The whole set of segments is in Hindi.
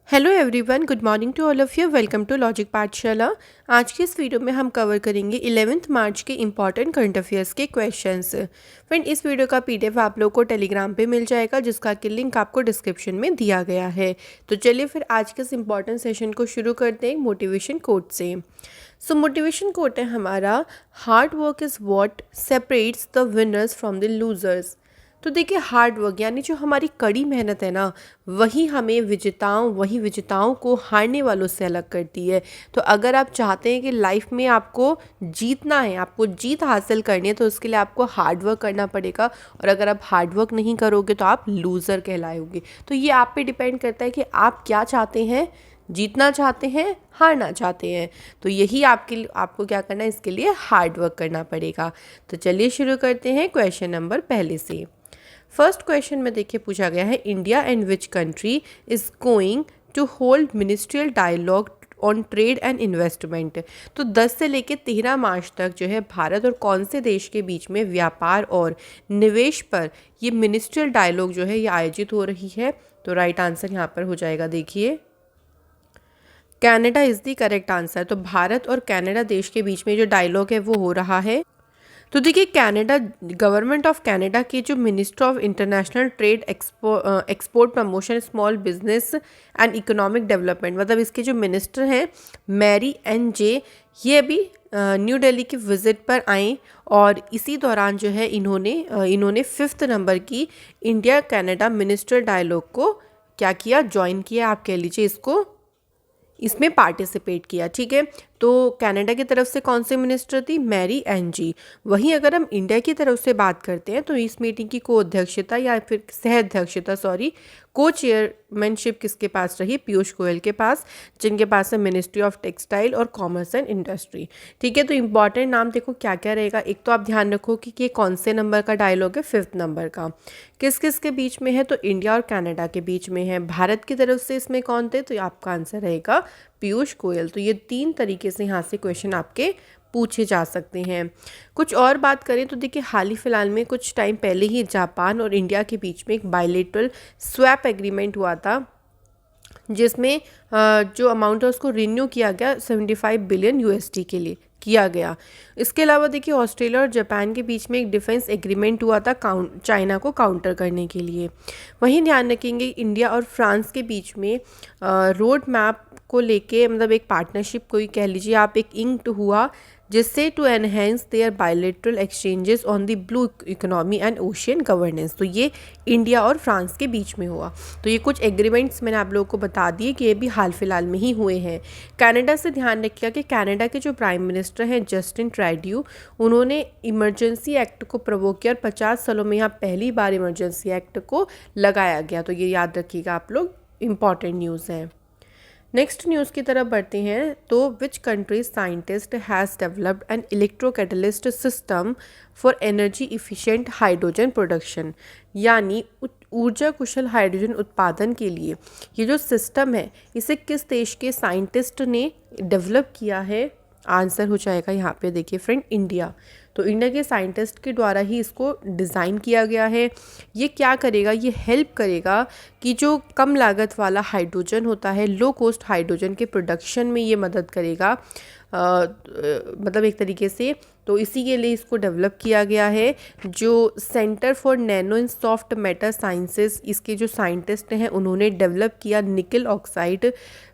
Hello everyone, good morning to all of you. Welcome to Logic Pathshala. आज की इस वीडियो में हम कवर करेंगे 11th मार्च के इंपॉर्टेंट करंट अफेयर्स के क्वेश्चंस। फ्रेंड, इस वीडियो का पीडीएफ आप लोग को टेलीग्राम पे मिल जाएगा, जिसका कि लिंक आपको डिस्क्रिप्शन में दिया गया है। तो चलिए फिर आज के इस इंपॉर्टेंट सेशन को शुरू करते हैं मोटिवेशन कोट से। सो मोटिवेशन कोट है हमारा, hard work is what separates the winners from the losers. तो देखिए, हार्ड वर्क यानी जो हमारी कड़ी मेहनत है ना, वही विजेताओं को हारने वालों से अलग करती है। तो अगर आप चाहते हैं कि लाइफ में आपको जीतना है, आपको जीत हासिल करनी है, तो उसके लिए आपको हार्ड वर्क करना पड़ेगा। और अगर आप हार्ड वर्क नहीं करोगे तो आप लूज़र कहलाओगे। तो ये आप पे डिपेंड करता है कि आप क्या चाहते हैं, जीतना चाहते हैं, हारना चाहते हैं। तो यही आपको क्या करना है, इसके लिए हार्ड वर्क करना पड़ेगा। तो चलिए शुरू करते हैं क्वेश्चन नंबर पहले से। फर्स्ट क्वेश्चन में देखिए पूछा गया है, India and which country is going to hold ministerial dialogue on trade and investment. तो 10 से लेकर 13 मार्च तक जो है भारत और कौन से देश के बीच में व्यापार और निवेश पर ये मिनिस्ट्रियल डायलॉग जो है ये आयोजित हो रही है। तो राइट आंसर यहाँ पर हो जाएगा, देखिए Canada is the correct answer. तो भारत और कनाडा देश के बीच में जो डायलॉग है वो हो रहा है। तो देखिए, कनाडा गवर्नमेंट ऑफ कनाडा के जो minister of international trade export promotion small business and economic development, मतलब इसके जो मिनिस्टर हैं मैरी एन जे, ये अभी न्यू दिल्ली की विज़िट पर आए। और इसी दौरान जो है इन्होंने 5th नंबर की इंडिया कनाडा मिनिस्टर डायलॉग को क्या किया, ज्वाइन किया, आप कह लीजिए इसको, इसमें पार्टिसिपेट किया। ठीक है, तो कनाडा की तरफ से कौन से मिनिस्टर थी, मैरी एन जी। वहीं अगर हम इंडिया की तरफ से बात करते हैं तो इस मीटिंग की को अध्यक्षता या फिर सह अध्यक्षता को चेयरमैनशिप किसके पास रही, पीयूष गोयल के पास, जिनके पास है मिनिस्ट्री ऑफ टेक्सटाइल और कॉमर्स एंड इंडस्ट्री। ठीक है, तो इंपॉर्टेंट नाम देखो क्या क्या रहेगा। एक तो आप ध्यान रखो कि ये कौन से नंबर का डायलॉग है, 5th नंबर का। किस किस के बीच में है, तो इंडिया और कनाडा के बीच में है। भारत की तरफ से इसमें कौन थे, तो आपका आंसर रहेगा पीयूष गोयल। तो ये 3 तरीके से यहाँ से क्वेश्चन आपके पूछे जा सकते हैं। कुछ और बात करें तो देखिए, हाल ही फिलहाल में कुछ टाइम पहले ही जापान और इंडिया के बीच में एक बायलेटरल स्वैप एग्रीमेंट हुआ था, जिसमें जो अमाउंट है उसको रिन्यू किया गया 75 बिलियन यूएसडी के लिए किया गया। इसके अलावा देखिए, ऑस्ट्रेलिया और जापान के बीच में एक डिफेंस एग्रीमेंट हुआ था चाइना को काउंटर करने के लिए। वहीं ध्यान रखेंगे, इंडिया और फ्रांस के बीच में रोड मैप को लेके, मतलब एक पार्टनरशिप कोई कह लीजिए आप, एक इंक्ड हुआ, जिससे to enhance their bilateral exchanges on the blue economy and ocean governance. तो ये इंडिया और फ्रांस के बीच में हुआ। तो ये कुछ एग्रीमेंट्स मैंने आप लोगों को बता दिए कि ये भी हाल फिलहाल में ही हुए हैं। कनाडा से ध्यान रखिएगा कि कनाडा के जो प्राइम मिनिस्टर हैं जस्टिन ट्रूडेau, उन्होंने इमरजेंसी एक्ट को प्रवोक किया और 50 सालों में यहाँ पहली बार इमरजेंसी एक्ट को लगाया गया। तो ये याद रखिएगा आप लोग, इम्पॉर्टेंट न्यूज़ है। नेक्स्ट न्यूज़ की तरफ बढ़ते हैं। तो which country scientist has developed an electrocatalyst system for energy efficient hydrogen production, यानी ऊर्जा कुशल हाइड्रोजन उत्पादन के लिए ये जो सिस्टम है, इसे किस देश के साइंटिस्ट ने डेवलप किया है। आंसर हो जाएगा यहाँ पे, देखिए फ्रेंड, इंडिया। तो इंडिया के साइंटिस्ट के द्वारा ही इसको डिज़ाइन किया गया है। ये क्या करेगा, ये हेल्प करेगा कि जो कम लागत वाला हाइड्रोजन होता है, लो कॉस्ट हाइड्रोजन के प्रोडक्शन में ये मदद करेगा, मतलब एक तरीके से। तो इसी के लिए इसको डेवलप किया गया है। जो centre for nano and soft matter sciences, इसके जो साइंटिस्ट हैं उन्होंने डेवलप किया निकल ऑक्साइड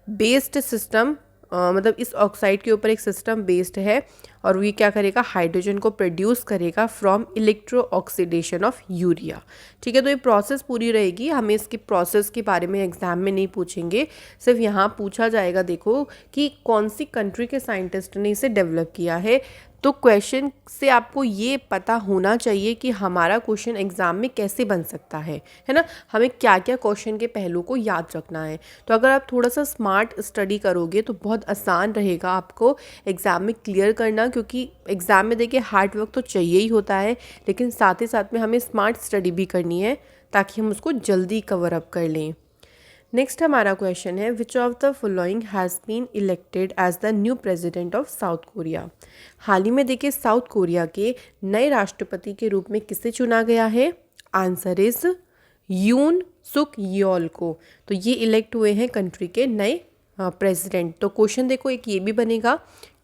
बेस्ड सिस्टम, मतलब इस ऑक्साइड के ऊपर एक सिस्टम बेस्ड है, और ये क्या करेगा, हाइड्रोजन को प्रोड्यूस करेगा from electro oxidation of urea. ठीक है, तो ये प्रोसेस पूरी रहेगी। हमें इसकी प्रोसेस के बारे में एग्जाम में नहीं पूछेंगे, सिर्फ यहाँ पूछा जाएगा, देखो कि कौन सी कंट्री के साइंटिस्ट ने इसे डेवलप किया है। तो क्वेश्चन से आपको ये पता होना चाहिए कि हमारा क्वेश्चन एग्जाम में कैसे बन सकता है ना, हमें क्या क्या क्वेश्चन के पहलू को याद रखना है। तो अगर आप थोड़ा सा स्मार्ट स्टडी करोगे तो बहुत आसान रहेगा आपको एग्ज़ाम में क्लियर करना, क्योंकि एग्ज़ाम में देखिए हार्ड वर्क तो चाहिए ही होता है, लेकिन साथ ही साथ में हमें स्मार्ट स्टडी भी करनी है ताकि हम उसको जल्दी कवर अप कर लें। नेक्स्ट हमारा क्वेश्चन है, which of the following has been elected as the new president of South Korea. हाल ही में देखिए साउथ कोरिया के नए राष्ट्रपति के रूप में किसे चुना गया है। आंसर इज यून सुक योल को। तो ये इलेक्ट हुए हैं कंट्री के नए प्रेसिडेंट। तो क्वेश्चन देखो एक ये भी बनेगा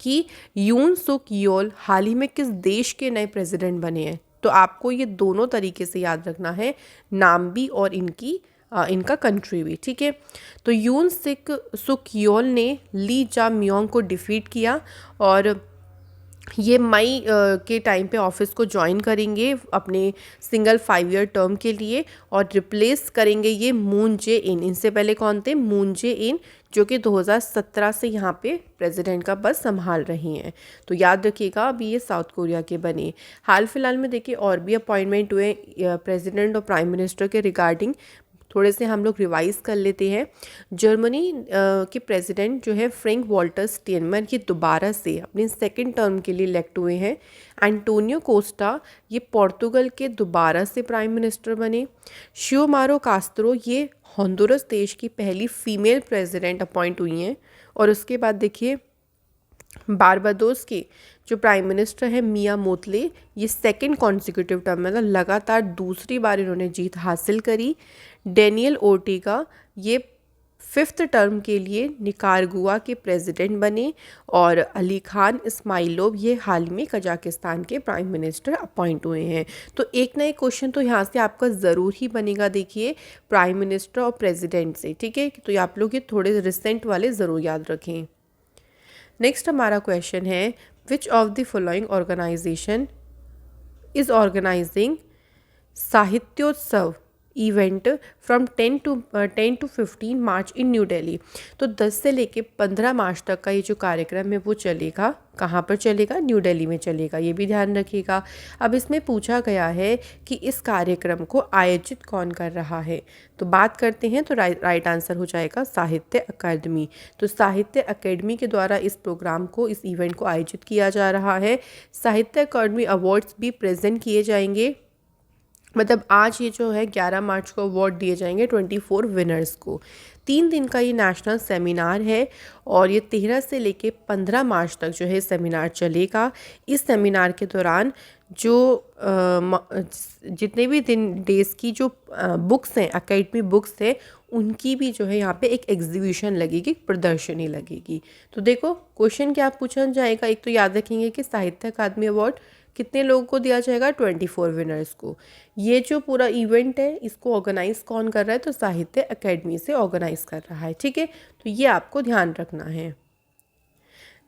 कि यून सुक योल हाल ही में किस देश के नए प्रेसिडेंट बने हैं। तो आपको ये दोनों तरीके से याद रखना है, नाम भी और इनका कंट्री भी, ठीक है। तो यून सुक योल ने ली जा मियोंग को डिफीट किया और ये मई के टाइम पे ऑफिस को ज्वाइन करेंगे अपने सिंगल 5 ईयर टर्म के लिए और रिप्लेस करेंगे ये मून जे इन। इनसे पहले कौन थे? मून जे इन, जो कि 2017 से यहाँ पे प्रेसिडेंट का पद संभाल रही हैं। तो याद रखिएगा अभी ये साउथ कोरिया के बने। हाल फिलहाल में देखिए और भी अपॉइंटमेंट हुए प्रेसिडेंट और प्राइम मिनिस्टर के रिगार्डिंग, थोड़े से हम लोग रिवाइज कर लेते हैं। जर्मनी के प्रेसिडेंट जो है फ्रैंक वॉल्टर स्टेनमर, ये दोबारा से अपने सेकंड टर्म के लिए इलेक्ट हुए हैं। एंटोनियो कोस्टा ये पोर्तुगल के दोबारा से प्राइम मिनिस्टर बने। शियोमारो कास्त्रो ये होंडुरस देश की पहली फीमेल प्रेसिडेंट अपॉइंट हुई हैं। और उसके बाद देखिए बारबाडोस के जो प्राइम मिनिस्टर है मिया मोतले, ये सेकंड कॉन्सिक्यूटिव टर्म मतलब लगातार दूसरी बार इन्होंने जीत हासिल करी। डेनियल ओर्टेगा ये 5th टर्म के लिए निकारागुआ के प्रेसिडेंट बने। और अली खान इस्माइलोव ये हाल ही में कजाकिस्तान के प्राइम मिनिस्टर अपॉइंट हुए हैं। तो एक ना एक क्वेश्चन तो यहाँ से आपका ज़रूर ही बनेगा, देखिए प्राइम मिनिस्टर और प्रेसिडेंट से, ठीक है। तो आप लोग ये थोड़े रिसेंट वाले ज़रूर याद रखें। नेक्स्ट हमारा क्वेश्चन है which of the following organization is organizing Sahityotsav event from 10 to 15 March in New Delhi. तो 10 से लेके 15 मार्च तक का ये जो कार्यक्रम है वो चलेगा, कहाँ पर चलेगा? न्यू दिल्ली में चलेगा, ये भी ध्यान रखिएगा। अब इसमें पूछा गया है कि इस कार्यक्रम को आयोजित कौन कर रहा है। तो बात करते हैं, तो राइट आंसर हो जाएगा साहित्य अकादमी। तो साहित्य अकादमी के द्वारा इस प्रोग्राम को, इस इवेंट को आयोजित किया जा रहा है। साहित्य अकादमी अवार्ड्स भी प्रेजेंट किए जाएंगे, मतलब आज ये जो है 11 मार्च को अवार्ड दिए जाएंगे 24 विनर्स को। 3 दिन का ये नेशनल सेमिनार है और ये 13 से लेके 15 मार्च तक जो है सेमिनार चलेगा। इस सेमिनार के दौरान जो जितने भी डेज़ की जो बुक्स हैं, अकेडमी बुक्स हैं, उनकी भी जो है यहाँ पे एक एग्जीबिशन लगेगी, प्रदर्शनी लगेगी। तो देखो क्वेश्चन क्या पूछा जाएगा, एक तो याद रखेंगे कि साहित्य अकादमी अवार्ड कितने लोगों को दिया जाएगा? 24 विनर्स को। ये जो पूरा इवेंट है इसको ऑर्गेनाइज कौन कर रहा है? तो साहित्य अकादमी से ऑर्गेनाइज कर रहा है, ठीक है। तो ये आपको ध्यान रखना है।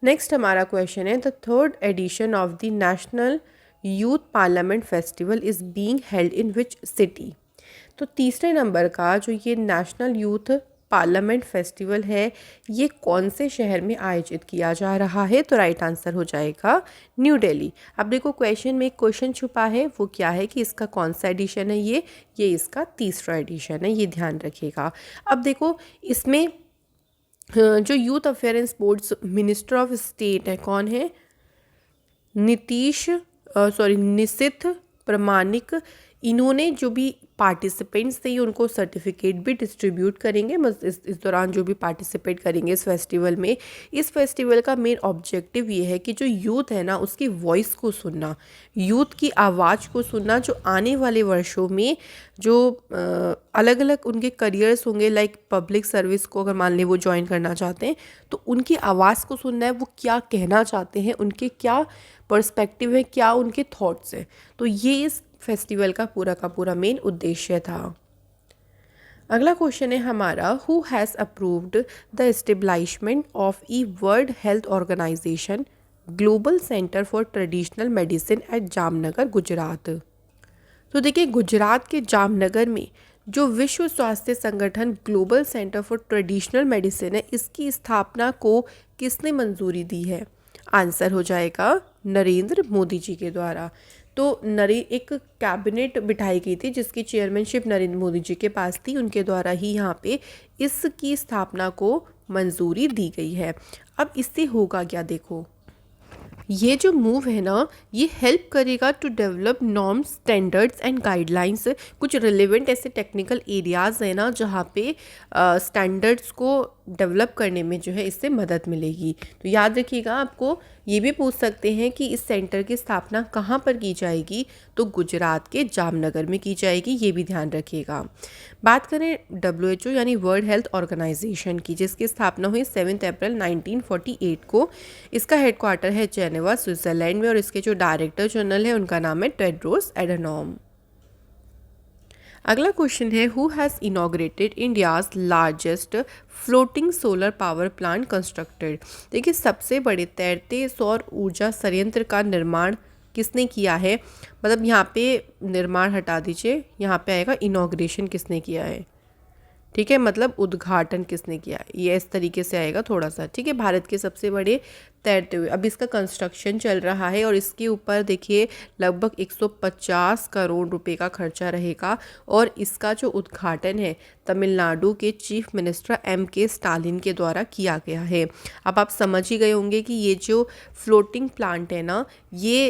नेक्स्ट हमारा क्वेश्चन है the 3rd edition of the national youth parliament festival is being held in which city. तो तीसरे नंबर का जो ये नेशनल यूथ पार्लियामेंट फेस्टिवल है ये कौन से शहर में आयोजित किया जा रहा है? तो राइट आंसर हो जाएगा न्यू दिल्ली। अब देखो क्वेश्चन में एक क्वेश्चन छुपा है, वो क्या है कि इसका कौन सा एडिशन है? ये इसका तीसरा एडिशन है, ये ध्यान रखिएगा। अब देखो इसमें जो youth affair and sports minister of state है, कौन है? निशिथ प्रमाणिक। इन्होंने जो भी पार्टिसिपेंट्स थे उनको सर्टिफिकेट भी डिस्ट्रीब्यूट करेंगे। बस इस दौरान जो भी पार्टिसिपेट करेंगे इस फेस्टिवल में, इस फेस्टिवल का मेन ऑब्जेक्टिव ये है कि जो यूथ है ना उसकी वॉइस को सुनना, यूथ की आवाज़ को सुनना, जो आने वाले वर्षों में जो अलग अलग उनके करियर्स होंगे, लाइक पब्लिक सर्विस को अगर मान लें वो ज्वाइन करना चाहते हैं तो उनकी आवाज़ को सुनना है, वो क्या कहना चाहते हैं, उनके क्या पर्सपेक्टिव है, क्या उनके थॉट्स हैं। तो ये इस फेस्टिवल का पूरा मेन उद्देश्य था। अगला क्वेश्चन है हमारा who has approved the establishment of the world health organization global centre for traditional medicine at Jamnagar Gujarat. तो देखिए गुजरात के जामनगर में जो विश्व स्वास्थ्य संगठन global centre for traditional medicine है, इसकी स्थापना को किसने मंजूरी दी है? आंसर हो जाएगा नरेंद्र मोदी जी के द्वारा। तो एक कैबिनेट बिठाई गई थी जिसकी चेयरमैनशिप नरेंद्र मोदी जी के पास थी, उनके द्वारा ही यहाँ पे इसकी स्थापना को मंजूरी दी गई है। अब इससे होगा क्या, देखो ये जो मूव है ना ये हेल्प करेगा to develop norms, standards and guidelines. कुछ रिलेवेंट ऐसे टेक्निकल एरियाज़ हैं ना जहाँ पे स्टैंडर्ड्स को डेवलप करने में जो है इससे मदद मिलेगी। तो याद रखिएगा, आपको ये भी पूछ सकते हैं कि इस सेंटर की स्थापना कहाँ पर की जाएगी, तो गुजरात के जामनगर में की जाएगी, ये भी ध्यान रखिएगा। बात करें WHO यानी वर्ल्ड हेल्थ ऑर्गेनाइजेशन की, जिसकी स्थापना हुई 7 अप्रैल 1948 को। इसका हेडक्वार्टर है जेनेवा स्विट्ज़रलैंड में और इसके जो डायरेक्टर जनरल है उनका नाम है टेड्रोस एडनॉम। अगला क्वेश्चन है, who has inaugurated India's largest floating solar power plant constructed. देखिए, सबसे बड़े तैरते सौर ऊर्जा संयंत्र का निर्माण किसने किया है, मतलब यहाँ पे निर्माण हटा दीजिए, यहाँ पे आएगा इनॉग्रेशन किसने किया है, ठीक है, मतलब उद्घाटन किसने किया, ये इस तरीके से आएगा थोड़ा सा, ठीक है। भारत के सबसे बड़े तैरते हुए, अब इसका कंस्ट्रक्शन चल रहा है और इसके ऊपर देखिए लगभग 150 करोड़ रुपए का खर्चा रहेगा और इसका जो उद्घाटन है तमिलनाडु के चीफ मिनिस्टर MK स्टालिन के द्वारा किया गया है। अब आप समझ ही गए होंगे कि ये जो फ्लोटिंग प्लांट है ना, ये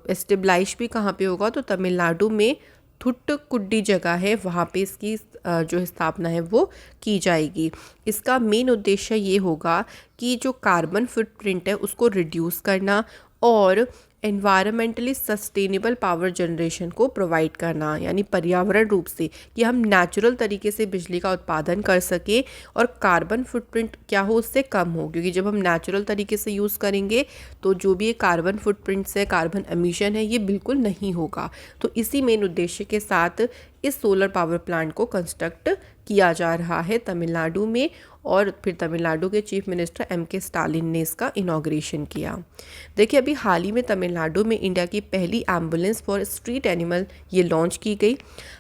एस्टेब्लिश भी कहाँ पे होगा, तो तमिलनाडु में थुट्टुकुडी जगह है, वहाँ पे इसकी जो स्थापना है वो की जाएगी। इसका मेन उद्देश्य ये होगा कि जो कार्बन फुटप्रिंट है उसको रिड्यूस करना और एनवायरमेंटली सस्टेनेबल पावर जनरेशन को प्रोवाइड करना, यानी पर्यावरण रूप से कि हम नेचुरल तरीके से बिजली का उत्पादन कर सकें और कार्बन फुटप्रिंट क्या हो उससे कम हो, क्योंकि जब हम नेचुरल तरीके से यूज़ करेंगे तो जो भी ये कार्बन फुटप्रिंट से कार्बन एमिशन है ये बिल्कुल नहीं होगा। तो इसी मेन उद्देश्य के साथ इस सोलर पावर प्लांट को कंस्ट्रक्ट किया जा रहा है तमिलनाडु में और फिर तमिलनाडु के चीफ मिनिस्टर MK स्टालिन ने इसका इनॉग्रेशन किया। देखिए, अभी हाल ही में तमिलनाडु में इंडिया की पहली एम्बुलेंस फॉर स्ट्रीट एनिमल ये लॉन्च की गई।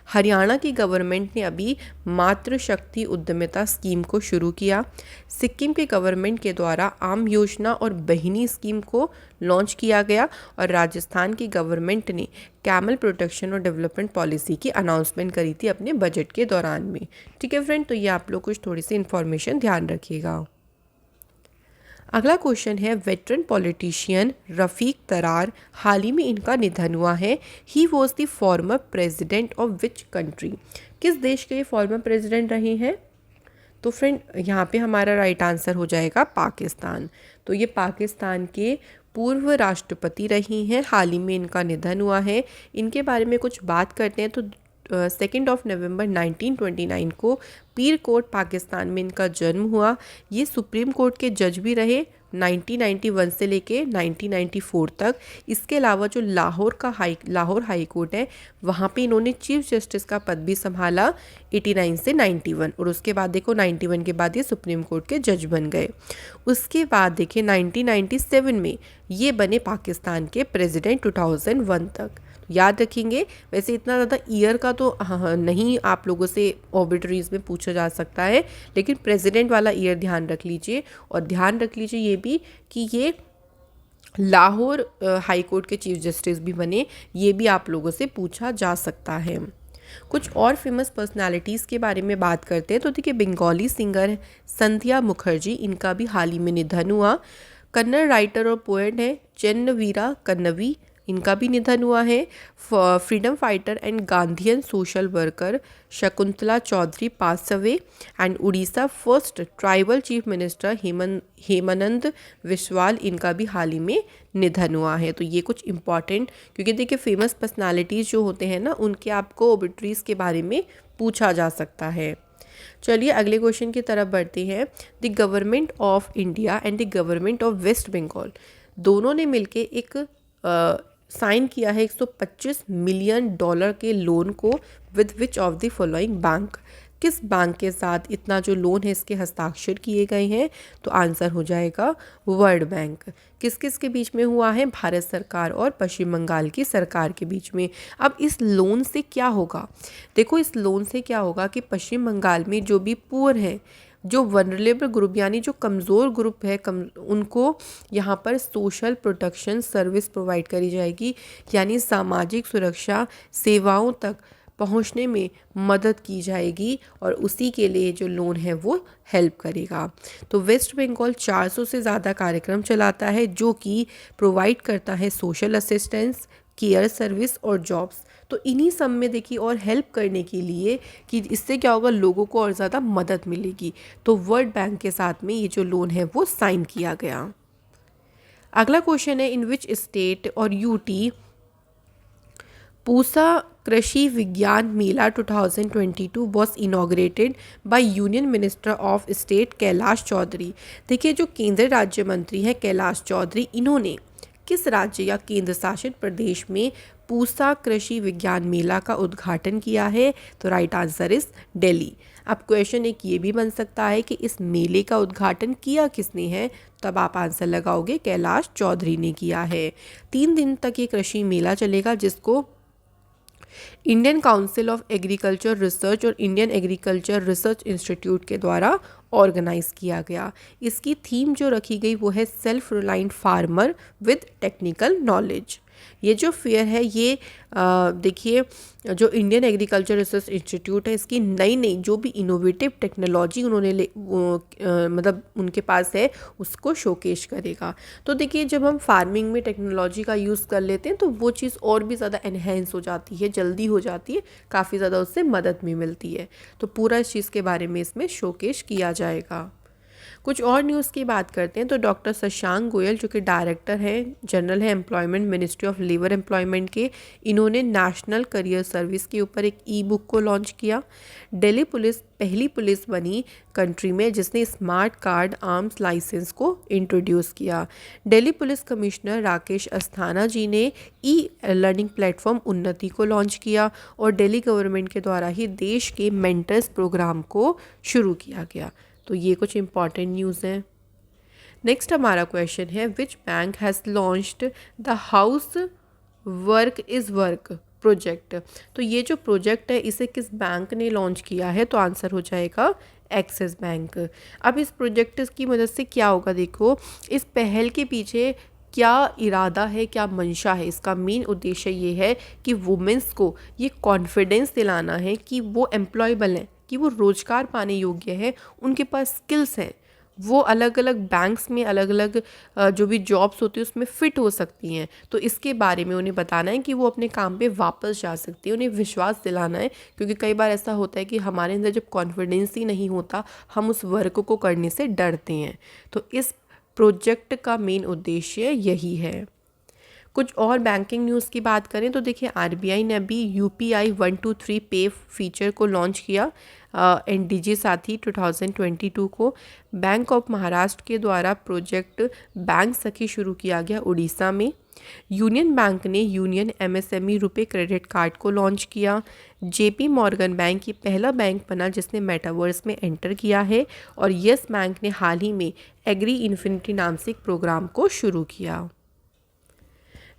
हरियाणा की गवर्नमेंट ने अभी मातृशक्ति उद्यमिता स्कीम को शुरू किया। सिक्किम के गवर्नमेंट के द्वारा आम योजना और बहिनी स्कीम को लॉन्च किया गया और राजस्थान की गवर्नमेंट ने कैमल प्रोटेक्शन और डेवलपमेंट पॉलिसी की अनाउंसमेंट करी थी अपने बजट के दौरान में। ठीक है फ्रेंड, तो ये आप लोग कुछ थोड़ी सी इन्फॉर्मेशन ध्यान रखिएगा। अगला क्वेश्चन है, वेटरन पॉलिटिशियन रफ़ीक तरार, हाल ही में इनका निधन हुआ है। He was the former president of which country. किस देश के ये फॉर्मर प्रेसिडेंट रहे हैं, तो फ्रेंड यहाँ पे हमारा राइट आंसर हो जाएगा पाकिस्तान। तो ये पाकिस्तान के पूर्व राष्ट्रपति रही हैं, हाल ही में इनका निधन हुआ है। इनके बारे में कुछ बात करते हैं तो 2 नवंबर 1929 को पीर कोट पाकिस्तान में इनका जन्म हुआ। ये सुप्रीम कोर्ट के जज भी रहे 1991 से लेके 1994 तक। इसके अलावा जो लाहौर हाई कोर्ट है वहाँ पे इन्होंने चीफ जस्टिस का पद भी संभाला 89 से 91 और उसके बाद देखो 91 के बाद ये सुप्रीम कोर्ट के जज बन गए। उसके बाद देखिए 1997 में ये बने पाकिस्तान के प्रेसिडेंट 2001 तक। याद रखेंगे, वैसे इतना ज़्यादा ईयर का तो नहीं आप लोगों से ऑबिटरीज में पूछा जा सकता है, लेकिन प्रेसिडेंट वाला ईयर ध्यान रख लीजिए और ध्यान रख लीजिए ये भी कि ये लाहौर हाई कोर्ट के चीफ जस्टिस भी बने, ये भी आप लोगों से पूछा जा सकता है। कुछ और फेमस पर्सनालिटीज़ के बारे में बात करते हैं तो देखिए, बंगाली सिंगर संध्या मुखर्जी, इनका भी हाल ही में निधन हुआ। कन्नड़ राइटर और पोएट है चेन्नवीरा कन्नवी, इनका भी निधन हुआ है। Freedom fighter and Gandhian social worker Shakuntala Choudhary pass away and Orissa first tribal chief minister Hemananda Biswal, इनका भी हाल ही में निधन हुआ है। तो ये कुछ इंपॉर्टेंट, क्योंकि देखिए फेमस पर्सनालिटीज़ जो होते हैं ना उनके आपको ओबिट्रीज के बारे में पूछा जा सकता है। चलिए अगले क्वेश्चन की तरफ बढ़ते हैं। The government of India and the government of West Bengal दोनों ने मिलकर एक साइन किया है 125 मिलियन डॉलर के लोन को with which of the following bank. किस बैंक के साथ इतना जो लोन है इसके हस्ताक्षर किए गए हैं, तो आंसर हो जाएगा वर्ल्ड बैंक। किस किस के बीच में हुआ है, भारत सरकार और पश्चिम बंगाल की सरकार के बीच में। अब इस लोन से क्या होगा, देखो इस लोन से क्या होगा कि पश्चिम बंगाल में जो भी पुअर हैं, जो वनरेबल ग्रुप यानी जो कमज़ोर ग्रुप है उनको यहाँ पर सोशल प्रोटेक्शन सर्विस प्रोवाइड करी जाएगी, यानी सामाजिक सुरक्षा सेवाओं तक पहुँचने में मदद की जाएगी और उसी के लिए जो लोन है वो हेल्प करेगा। तो वेस्ट बंगाल 400 से ज़्यादा कार्यक्रम चलाता है जो कि प्रोवाइड करता है सोशल असिस्टेंस, केयर सर्विस और जॉब्स। तो इन्हीं सब में देखिए और हेल्प करने के लिए कि इससे क्या होगा, लोगों को और ज़्यादा मदद मिलेगी, तो वर्ल्ड बैंक के साथ में ये जो लोन है वो साइन किया गया। अगला क्वेश्चन है, इन विच स्टेट और UT Pusa Krishi Vigyan Mela 2022 was inaugurated by union minister of state Kailash Choudhary. देखिए जो केंद्रीय राज्य मंत्री हैं कैलाश चौधरी, इन्होंने किस राज्य या केंद्र शासित प्रदेश में पूसा कृषि विज्ञान मेला का उद्घाटन किया है? तो राइट आंसर इज दिल्ली। अब क्वेश्चन एक ये भी बन सकता है कि इस मेले का उद्घाटन किया किसने है? तब आप आंसर लगाओगे कैलाश चौधरी ने किया है। 3 दिन तक ये कृषि मेला चलेगा, जिसको Indian council of agriculture research और इंडियन एग्रीकल्चर रिसर्च इंस्टीट्यूट के द्वारा ऑर्गेनाइज किया गया। इसकी थीम जो रखी गई वो है self reliant farmer with technical knowledge. ये जो फेयर है ये देखिए जो इंडियन एग्रीकल्चर रिसर्च इंस्टीट्यूट है, इसकी नई नई जो भी इनोवेटिव टेक्नोलॉजी उन्होंने मतलब उनके पास है उसको शोकेश करेगा। तो देखिए जब हम फार्मिंग में टेक्नोलॉजी का यूज़ कर लेते हैं तो वो चीज़ और भी ज़्यादा एनहेंस हो जाती है, जल्दी हो जाती है, काफ़ी ज़्यादा उससे मदद भी मिलती है। तो पूरा इस चीज़ के बारे में इसमें शोकेश किया जाएगा। कुछ और न्यूज़ की बात करते हैं तो डॉक्टर शशांक गोयल जो कि डायरेक्टर हैं जनरल है employment ministry of labour employment के, इन्होंने नेशनल करियर सर्विस के ऊपर एक ई बुक को लॉन्च किया। दिल्ली पुलिस पहली पुलिस बनी कंट्री में जिसने स्मार्ट कार्ड आर्म्स लाइसेंस को इंट्रोड्यूस किया। दिल्ली पुलिस कमिश्नर राकेश अस्थाना जी ने ई लर्निंग प्लेटफॉर्म उन्नति को लॉन्च किया और दिल्ली गवर्नमेंट के द्वारा ही देश के मेंटर्स प्रोग्राम को शुरू किया गया। तो ये कुछ इंपॉर्टेंट न्यूज़ हैं। नेक्स्ट हमारा क्वेश्चन है, which bank has launched the house work is work project. तो ये जो प्रोजेक्ट है इसे किस बैंक ने लॉन्च किया है? तो आंसर हो जाएगा एक्सिस बैंक। अब इस प्रोजेक्ट की मदद से क्या होगा, देखो इस पहल के पीछे क्या इरादा है, क्या मंशा है। इसका मेन उद्देश्य ये है कि वुमेंस को ये कॉन्फिडेंस दिलाना है कि वो एम्प्लॉयबल हैं, कि वो रोज़गार पाने योग्य है, उनके पास स्किल्स हैं, वो अलग अलग बैंक्स में अलग अलग जो भी जॉब्स होती है उसमें फ़िट हो सकती हैं। तो इसके बारे में उन्हें बताना है कि वो अपने काम पे वापस जा सकती है, उन्हें विश्वास दिलाना है। क्योंकि कई बार ऐसा होता है कि हमारे अंदर जब कॉन्फिडेंस ही नहीं होता, हम उस वर्क को करने से डरते हैं। तो इस प्रोजेक्ट का मेन उद्देश्य यही है। कुछ और बैंकिंग न्यूज़ की बात करें तो देखिए आरबीआई ने अभी यूपीआई 123 पे फीचर को लॉन्च किया एनडीजे साथी 2022 को। बैंक ऑफ महाराष्ट्र के द्वारा प्रोजेक्ट बैंक सखी शुरू किया गया उड़ीसा में। यूनियन बैंक ने यूनियन एमएसएमई रुपए क्रेडिट कार्ड को लॉन्च किया। जेपी मॉर्गन बैंक ये पहला बैंक बना जिसने मेटावर्स में एंटर किया है। और यस बैंक ने हाल ही में एग्री इन्फिनिटी नाम से एक प्रोग्राम को शुरू किया।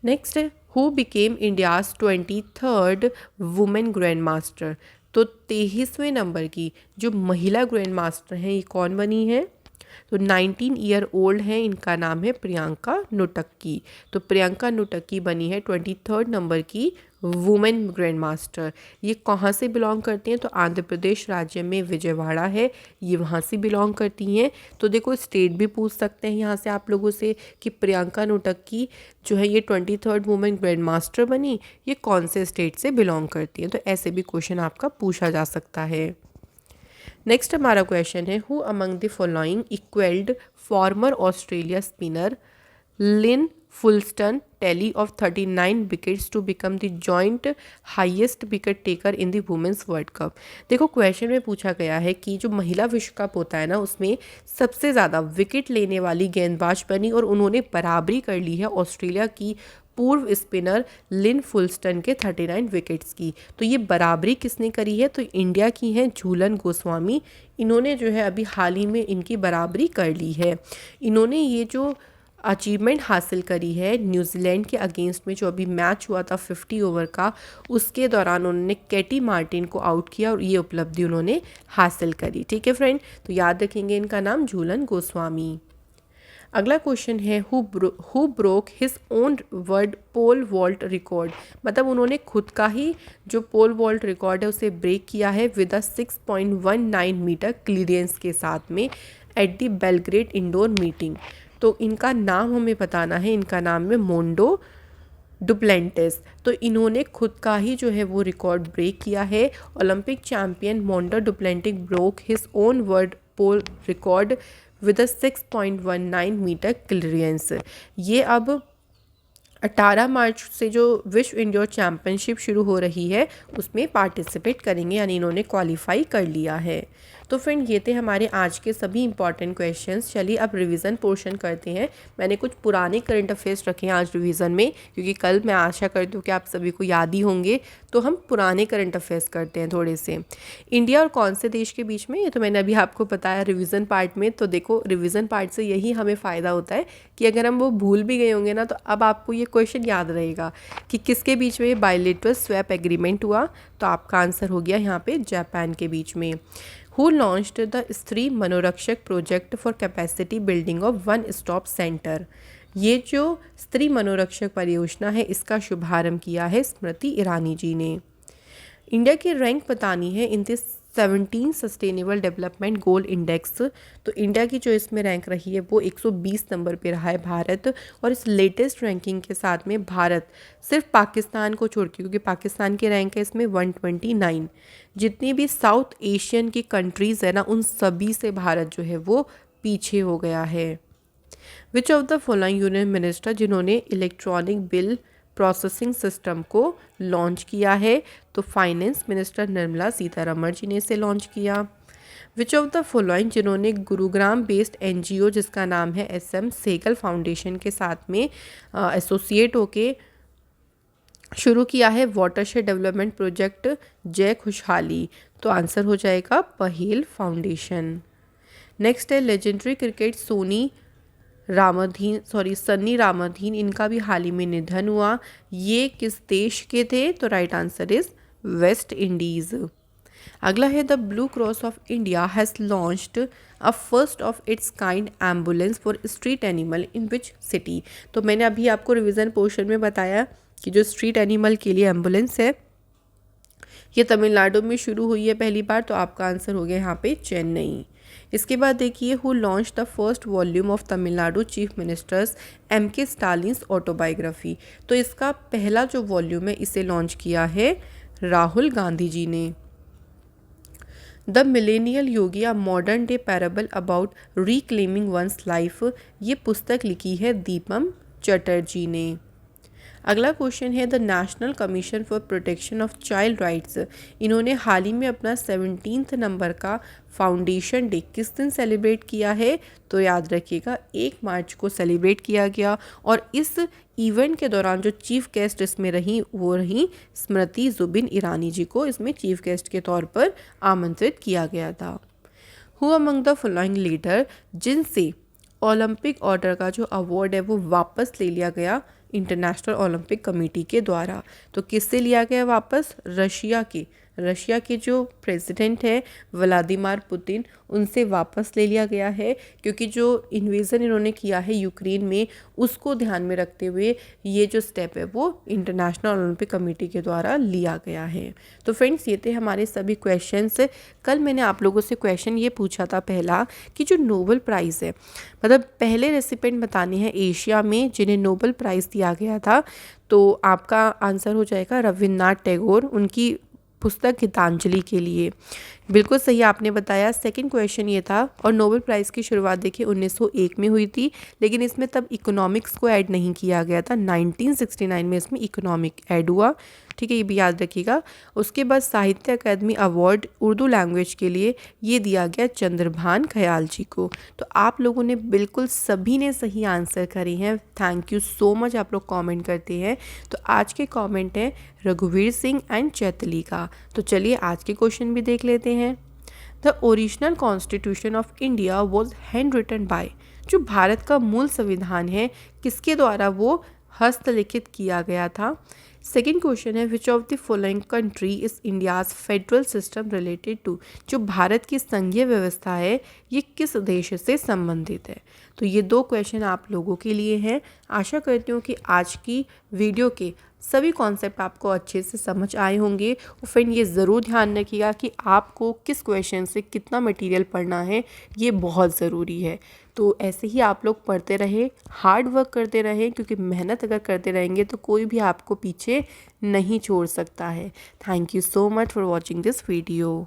नेक्स्ट है, who became India's 23rd women grand master. तो 23वें नंबर की जो महिला ग्रैंड मास्टर हैं ये कौन बनी है? तो 19 ईयर ओल्ड है, इनका नाम है प्रियंका नुटक्की। तो प्रियंका नुटक्की बनी है 23rd नंबर की वुमेन ग्रैंड मास्टर। ये कहाँ से बिलोंग करती हैं? तो आंध्र प्रदेश राज्य में विजयवाड़ा है, ये वहाँ से बिलोंग करती हैं। तो देखो स्टेट भी पूछ सकते हैं यहाँ से आप लोगों से कि प्रियंका नुटक्की जो है ये 23rd वुमेन ग्रैंड मास्टर बनी, ये कौन से स्टेट से बिलोंग करती हैं। तो ऐसे भी क्वेश्चन आपका पूछा जा सकता है। नेक्स्ट हमारा क्वेश्चन है, who among the following equalled former Australia spinner Lyn Fullston tally of 39 wickets to become the joint highest wicket taker in the women's world cup. देखो क्वेश्चन में पूछा गया है कि जो महिला विश्व कप होता है ना उसमें सबसे ज़्यादा विकेट लेने वाली गेंदबाज बनी और उन्होंने बराबरी कर ली है ऑस्ट्रेलिया की पूर्व स्पिनर लिन फुलस्टन के 39 विकेट्स की। तो ये बराबरी किसने करी है? तो इंडिया की हैं झूलन गोस्वामी, इन्होंने जो है अभी हाल ही में इनकी बराबरी कर ली है। इन्होंने ये जो अचीवमेंट हासिल करी है न्यूजीलैंड के अगेंस्ट में जो अभी मैच हुआ था 50 ओवर का, उसके दौरान उन्होंने केटी मार्टिन को आउट किया और ये उपलब्धि उन्होंने हासिल करी। ठीक है फ्रेंड, तो याद रखेंगे इनका नाम झूलन गोस्वामी। अगला क्वेश्चन है, who broke his own world pole vault record. मतलब उन्होंने खुद का ही जो पोल वॉल्ट रिकॉर्ड है उसे ब्रेक किया है विद अ 6.19 मीटर क्लियरेंस के साथ में at the Belgrade indoor meeting. तो इनका नाम हमें बताना है, इनका नाम है मोंडो डुप्लेंटिस। तो इन्होंने खुद का ही जो है वो रिकॉर्ड ब्रेक किया है। Olympic champion Mondo Duplantis broke his own world pole record with a 6.19 metre clearance. ये अब 18 मार्च से जो विश्व इंडोर चैम्पियनशिप शुरू हो रही है उसमें पार्टिसिपेट करेंगे, यानी इन्होंने क्वालिफाई कर लिया है। तो फ्रेंड ये थे हमारे आज के सभी इंपॉर्टेंट क्वेश्चंस। चलिए अब रिवीजन पोर्शन करते हैं। मैंने कुछ पुराने करंट अफेयर्स रखे हैं आज रिवीजन में, क्योंकि कल मैं आशा करती हूँ कि आप सभी को याद ही होंगे। तो हम पुराने करंट अफेयर्स करते हैं थोड़े से। इंडिया और कौन से देश के बीच में, ये तो मैंने अभी आपको बताया रिवीजन पार्ट में। तो देखो रिवीजन पार्ट से यही हमें फ़ायदा होता है कि अगर हम वो भूल भी गए होंगे ना, तो अब आपको ये क्वेश्चन याद रहेगा कि किसके बीच में ये बायलेटरल स्वैप एग्रीमेंट हुआ। तो आपका आंसर हो गया यहाँ पे जापान के बीच में। Who launched the Stree Manorakshak project for capacity building of one stop centre. ये जो स्त्री मनोरक्षक परियोजना है इसका शुभारंभ किया है स्मृति ईरानी जी ने। इंडिया की रैंक बतानी है in this 17 sustainable development goal index. तो इंडिया की जो इसमें रैंक रही है वो 120 नंबर पे रहा है भारत। और इस लेटेस्ट रैंकिंग के साथ में भारत सिर्फ पाकिस्तान को छोड़ के, क्योंकि पाकिस्तान की रैंक है इसमें 129, जितनी भी साउथ एशियन की कंट्रीज़ है ना उन सभी से भारत जो है वो पीछे हो गया है। Which of the following union minister जिन्होंने इलेक्ट्रॉनिक बिल प्रोसेसिंग सिस्टम को लॉन्च किया है। तो फाइनेंस मिनिस्टर निर्मला सीतारमण जी ने इसे लॉन्च किया। विच ऑफ द फॉलोइंग जिन्होंने गुरुग्राम बेस्ड एनजीओ जिसका नाम है SM सेगल फाउंडेशन के साथ में एसोसिएट होके शुरू किया है वाटरशेड डेवलपमेंट प्रोजेक्ट जय खुशहाली। तो आंसर हो जाएगा पहेल फाउंडेशन। नेक्स्ट है लेजेंडरी क्रिकेट सन्नी रामाधीन, इनका भी हाल ही में निधन हुआ। ये किस देश के थे? तो right answer is West Indies. अगला है the blue cross of India has launched a first of its kind ambulance for street animal in which city. तो मैंने अभी आपको रिवीजन पोर्शन में बताया कि जो स्ट्रीट एनिमल के लिए एम्बुलेंस है ये तमिलनाडु में शुरू हुई है पहली बार। तो आपका आंसर हो गया यहाँ पे चेन्नई। इसके बाद देखिए who launch the first volume of Tamil Nadu chief ministers MK Stalin's autobiography. तो इसका पहला जो वॉल्यूम है इसे लॉन्च किया है राहुल गांधी जी ने। The millennial Yogi a modern day parable about reclaiming one's life, ये पुस्तक लिखी है दीपम चटर्जी ने। अगला क्वेश्चन है the national commission for protection of child rights, इन्होंने हाल ही में अपना 17th नंबर का फाउंडेशन डे किस दिन सेलिब्रेट किया है? तो याद रखिएगा 1 मार्च को सेलिब्रेट किया गया। और इस इवेंट के दौरान जो चीफ गेस्ट इसमें रही वो रही स्मृति जुबिन ईरानी जी को इसमें चीफ गेस्ट के तौर पर आमंत्रित किया गया था। Who among the following leader जिनसे ओलंपिक ऑर्डर का जो अवार्ड है वो वापस ले लिया गया इंटरनेशनल ओलंपिक कमेटी के द्वारा। तो किससे लिया गया वापस? रशिया के जो प्रेसिडेंट है व्लादिमीर पुतिन उनसे वापस ले लिया गया है, क्योंकि जो इन्वेजन इन्होंने किया है यूक्रेन में उसको ध्यान में रखते हुए ये जो स्टेप है वो इंटरनेशनल ओलंपिक कमेटी के द्वारा लिया गया है। तो फ्रेंड्स ये थे हमारे सभी क्वेश्चंस। कल मैंने आप लोगों से क्वेश्चन ये पूछा था पहला कि जो नोबेल प्राइज़ है, मतलब पहले रेसिपेंट बताने हैं एशिया में जिन्हें नोबेल प्राइज़ दिया गया था। तो आपका आंसर हो जाएगा रविन्द्रनाथ टैगोर, उनकी पुस्तक गीतांजलि के लिए। बिल्कुल सही आपने बताया। सेकंड क्वेश्चन ये था, और नोबेल प्राइज़ की शुरुआत देखिए 1901 में हुई थी, लेकिन इसमें तब इकोनॉमिक्स को ऐड नहीं किया गया था। 1969 में इसमें इकोनॉमिक ऐड हुआ, ठीक है, ये भी याद रखिएगा। उसके बाद साहित्य अकादमी अवार्ड उर्दू लैंग्वेज के लिए ये दिया गया चंद्रभान खयाल जी को। तो आप लोगों ने बिल्कुल सभी ने सही आंसर करे हैं। थैंक यू सो मच, आप लोग कमेंट करते हैं। तो आज के कमेंट हैं रघुवीर सिंह एंड चैतली का। तो चलिए आज के क्वेश्चन भी देख लेते हैं। The original constitution of India was hand written by, जो भारत का मूल संविधान है किसके द्वारा वो हस्तलिखित किया गया था? सेकेंड क्वेश्चन है which of the following country is India's federal system related to, जो भारत की संघीय व्यवस्था है ये किस देश से संबंधित है? तो ये 2 क्वेश्चन आप लोगों के लिए हैं। आशा करती हूँ कि आज की वीडियो के सभी कॉन्सेप्ट आपको अच्छे से समझ आए होंगे। और फ्रेंड ये ज़रूर ध्यान रखिएगा कि आपको किस क्वेश्चन से कितना मटेरियल पढ़ना है, ये बहुत ज़रूरी है। तो ऐसे ही आप लोग पढ़ते रहे, हार्ड वर्क करते रहें, क्योंकि मेहनत अगर करते रहेंगे तो कोई भी आपको पीछे नहीं छोड़ सकता है। Thank you so much for watching this video.